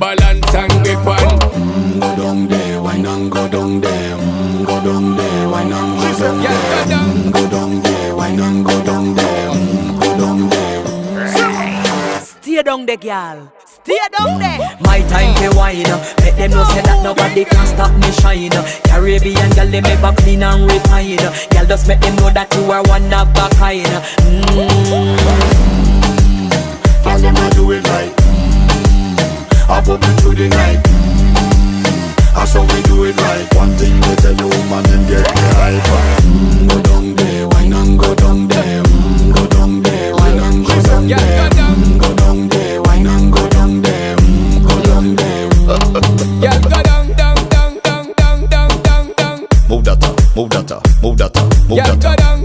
balance and grip on. Go down there, wine and go down there. Go down there, wine and go down there. Go down there, wine and go down there. Go down there. Stay down there, girl. Stay down there. My time to wine. Let them know say that nobody can stop me shine. Caribbean girl, they ever clean and refine. Girl, just make them know that you are one of a kind. Girl, them a do it right. I pop it through the night. That's how we do it right. One thing we tell you, woman, and get the hype. Go down there, wine and go down there. Go down there, wine and go down there. Go down there, wine and go down there. Go down there. Yeah, go down, down, down, down, down, down, down, down. Move that up, move that up, move that up, move Yeah, that go up. down,